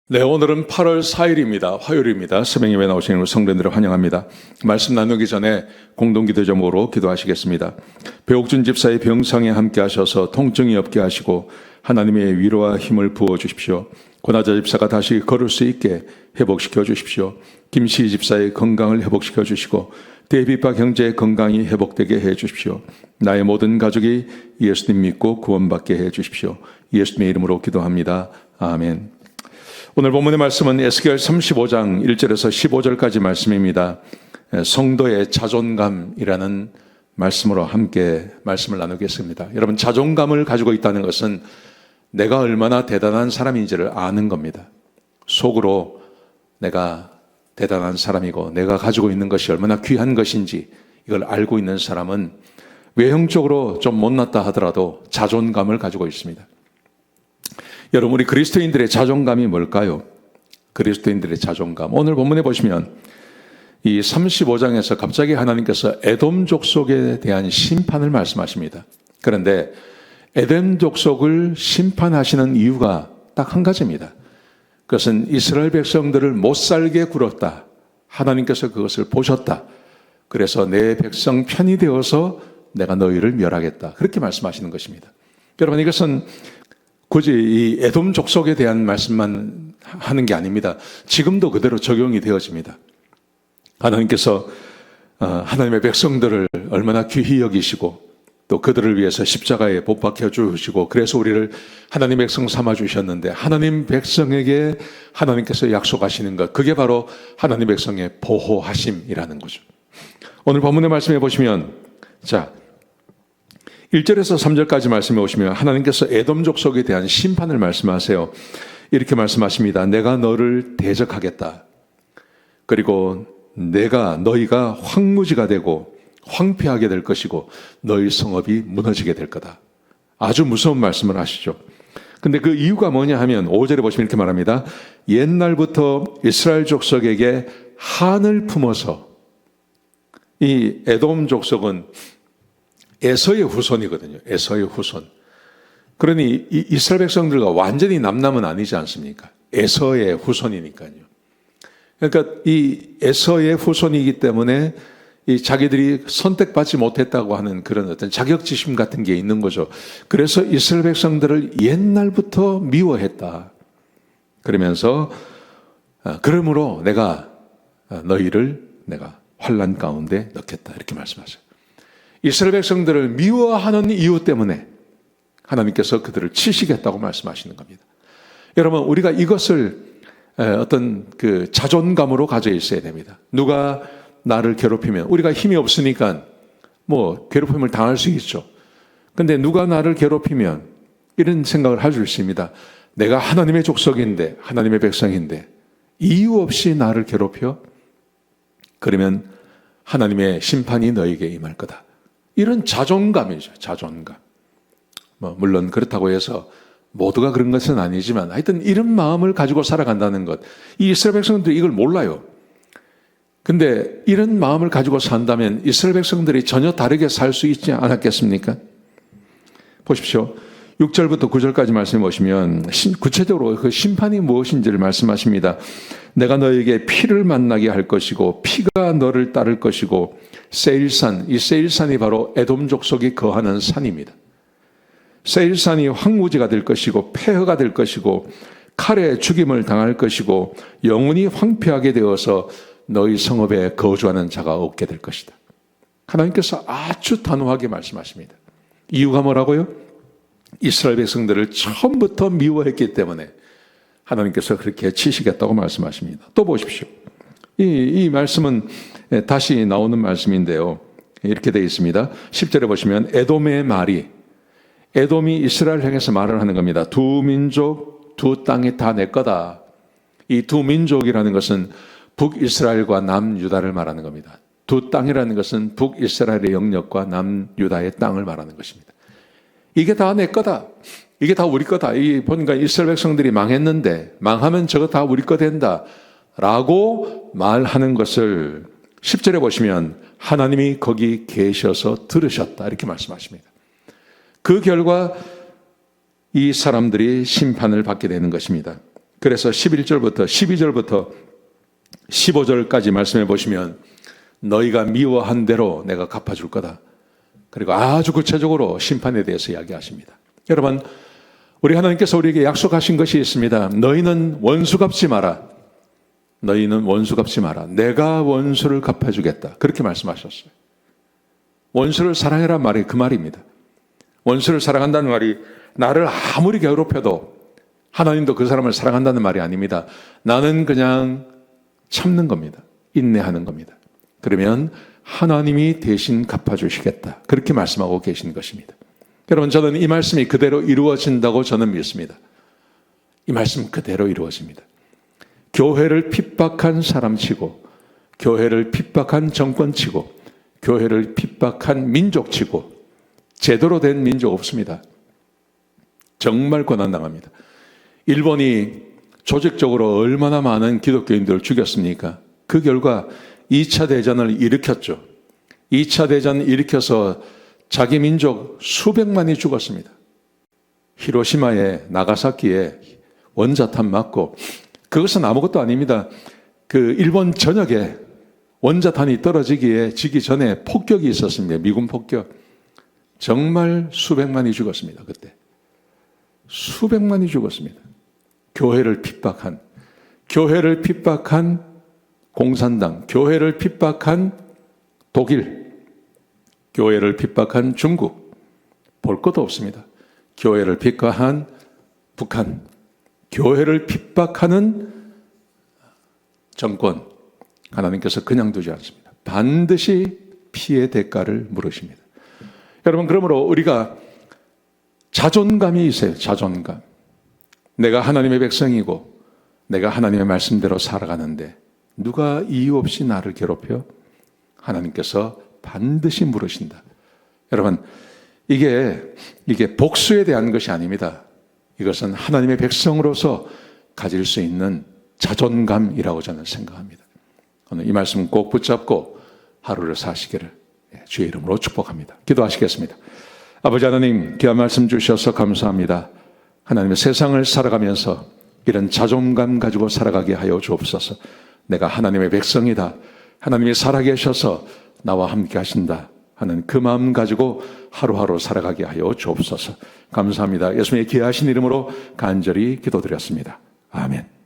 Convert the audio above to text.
네, 오늘은 8월 4일입니다. 화요일입니다. 새벽 예배 나오시는 성도님들을 환영합니다. 말씀 나누기 전에 공동기도 제목으로 기도하시겠습니다. 배옥준 집사의 병상에 함께 하셔서 통증이 없게 하시고 하나님의 위로와 힘을 부어주십시오. 권하자 집사가 다시 걸을 수 있게 회복시켜 주십시오. 김시희 집사의 건강을 회복시켜 주시고 데이비박 형제의 건강이 회복되게 해 주십시오. 나의 모든 가족이 예수님 믿고 구원받게 해 주십시오. 예수님의 이름으로 기도합니다. 아멘. 오늘 본문의 말씀은 에스겔 35장 1절에서 15절까지 말씀입니다. 성도의 자존감이라는 말씀으로 함께 말씀을 나누겠습니다. 여러분, 자존감을 가지고 있다는 것은 내가 얼마나 대단한 사람인지를 아는 겁니다. 속으로 내가 대단한 사람이고 내가 가지고 있는 것이 얼마나 귀한 것인지 이걸 알고 있는 사람은 외형적으로 좀 못났다 하더라도 자존감을 가지고 있습니다. 여러분, 우리 그리스도인들의 자존감이 뭘까요? 그리스도인들의 자존감. 오늘 본문에 보시면 이 35장에서 갑자기 하나님께서 에돔 족속에 대한 심판을 말씀하십니다. 그런데 에돔 족속을 심판하시는 이유가 딱 한 가지입니다. 그것은 이스라엘 백성들을 못 살게 굴었다. 하나님께서 그것을 보셨다. 그래서 내 백성 편이 되어서 내가 너희를 멸하겠다. 그렇게 말씀하시는 것입니다. 여러분, 이것은 굳이 이 에돔 족속에 대한 말씀만 하는 게 아닙니다. 지금도 그대로 적용이 되어집니다. 하나님께서 하나님의 백성들을 얼마나 귀히 여기시고 또 그들을 위해서 십자가에 못 박혀 주시고 그래서 우리를 하나님 백성 삼아 주셨는데 하나님 백성에게 하나님께서 약속하시는 것, 그게 바로 하나님 백성의 보호하심이라는 거죠. 오늘 본문의 말씀해 보시면 1절에서 3절까지 말씀해 오시면 하나님께서 에돔 족속에 대한 심판을 말씀하세요. 이렇게 말씀하십니다. 내가 너를 대적하겠다. 그리고 너희가 황무지가 되고 황폐하게 될 것이고 너희 성읍이 무너지게 될 거다. 아주 무서운 말씀을 하시죠. 근데 그 이유가 뭐냐 하면 5절에 보시면 이렇게 말합니다. 옛날부터 이스라엘 족속에게 한을 품어서, 이 에돔 족속은 에서의 후손이거든요. 에서의 후손. 그러니 이스라엘 백성들과 완전히 남남은 아니지 않습니까? 에서의 후손이니까요. 그러니까 이 에서의 후손이기 때문에 이 자기들이 선택받지 못했다고 하는 그런 어떤 자격지심 같은 게 있는 거죠. 그래서 이스라엘 백성들을 옛날부터 미워했다. 그러면서 그러므로 내가 너희를 환난 가운데 넣겠다. 이렇게 말씀하세요. 이스라엘 백성들을 미워하는 이유 때문에 하나님께서 그들을 치시겠다고 말씀하시는 겁니다. 여러분, 우리가 이것을 어떤 그 자존감으로 가져 있어야 됩니다. 누가 나를 괴롭히면 우리가 힘이 없으니까 괴롭힘을 당할 수 있죠. 근데 누가 나를 괴롭히면 이런 생각을 할 수 있습니다. 내가 하나님의 족속인데, 하나님의 백성인데 이유 없이 나를 괴롭혀? 그러면 하나님의 심판이 너에게 임할 거다. 이런 자존감이죠. 자존감. 물론 그렇다고 해서 모두가 그런 것은 아니지만 하여튼 이런 마음을 가지고 살아간다는 것. 이 이스라엘 백성들이 이걸 몰라요. 근데 이런 마음을 가지고 산다면 이스라엘 백성들이 전혀 다르게 살 수 있지 않았겠습니까? 보십시오. 6절부터 9절까지 말씀해 보시면 구체적으로 그 심판이 무엇인지를 말씀하십니다. 내가 너에게 피를 만나게 할 것이고 피가 너를 따를 것이고 세일산, 이 세일산이 바로 에돔 족속이 거하는 산입니다. 세일산이 황무지가 될 것이고 폐허가 될 것이고 칼에 죽임을 당할 것이고 영원히 황폐하게 되어서 너희 성읍에 거주하는 자가 없게 될 것이다. 하나님께서 아주 단호하게 말씀하십니다. 이유가 뭐라고요? 이스라엘 백성들을 처음부터 미워했기 때문에 하나님께서 그렇게 치시겠다고 말씀하십니다. 또 보십시오. 이 말씀은 다시 나오는 말씀인데요. 이렇게 되어 있습니다. 10절에 보시면 에돔의 말이, 에돔이 이스라엘 향해서 말을 하는 겁니다. 두 민족, 두 땅이 다 내 거다. 이 두 민족이라는 것은 북이스라엘과 남유다를 말하는 겁니다. 두 땅이라는 것은 북이스라엘의 영역과 남유다의 땅을 말하는 것입니다. 이게 다 내 거다. 이게 다 우리 거다. 보니까 이스라엘 백성들이 망했는데 망하면 저거 다 우리 거 된다. 라고 말하는 것을 10절에 보시면 하나님이 거기 계셔서 들으셨다. 이렇게 말씀하십니다. 그 결과 이 사람들이 심판을 받게 되는 것입니다. 그래서 11절부터 12절부터 15절까지 말씀해 보시면 너희가 미워한 대로 내가 갚아줄 거다. 그리고 아주 구체적으로 심판에 대해서 이야기하십니다. 여러분, 우리 하나님께서 우리에게 약속하신 것이 있습니다. 너희는 원수 갚지 마라. 너희는 원수 갚지 마라. 내가 원수를 갚아주겠다. 그렇게 말씀하셨어요. 원수를 사랑해라 말이 그 말입니다. 원수를 사랑한다는 말이 나를 아무리 괴롭혀도 하나님도 그 사람을 사랑한다는 말이 아닙니다. 나는 그냥 참는 겁니다. 인내하는 겁니다. 그러면 하나님이 대신 갚아주시겠다. 그렇게 말씀하고 계신 것입니다. 여러분, 저는 이 말씀이 그대로 이루어진다고 저는 믿습니다. 이 말씀 그대로 이루어집니다. 교회를 핍박한 사람치고, 교회를 핍박한 정권치고, 교회를 핍박한 민족치고 제대로 된 민족 없습니다. 정말 고난당합니다. 일본이 조직적으로 얼마나 많은 기독교인들을 죽였습니까? 그 결과 2차 대전을 일으켰죠. 2차 대전을 일으켜서 자기 민족 수백만이 죽었습니다. 히로시마에 나가사키에 원자탄 맞고, 그것은 아무것도 아닙니다. 그 일본 전역에 원자탄이 지기 전에 폭격이 있었습니다. 미군 폭격. 정말 수백만이 죽었습니다. 그때 수백만이 죽었습니다. 교회를 핍박한 공산당, 교회를 핍박한 독일, 교회를 핍박한 중국, 볼 것도 없습니다. 교회를 핍박한 북한, 교회를 핍박하는 정권, 하나님께서 그냥 두지 않습니다. 반드시 피의 대가를 물으십니다. 여러분, 그러므로 우리가 자존감이 있어요. 자존감. 내가 하나님의 백성이고 내가 하나님의 말씀대로 살아가는데 누가 이유 없이 나를 괴롭혀? 하나님께서 반드시 물으신다. 여러분, 이게 복수에 대한 것이 아닙니다. 이것은 하나님의 백성으로서 가질 수 있는 자존감이라고 저는 생각합니다. 오늘 이 말씀 꼭 붙잡고 하루를 사시기를 주의 이름으로 축복합니다. 기도하시겠습니다. 아버지 하나님, 귀한 말씀 주셔서 감사합니다. 하나님의 세상을 살아가면서 이런 자존감 가지고 살아가게 하여 주옵소서. 내가 하나님의 백성이다. 하나님이 살아계셔서 나와 함께 하신다 하는 그 마음 가지고 하루하루 살아가게 하여 주옵소서. 감사합니다. 예수님의 귀하신 이름으로 간절히 기도드렸습니다. 아멘.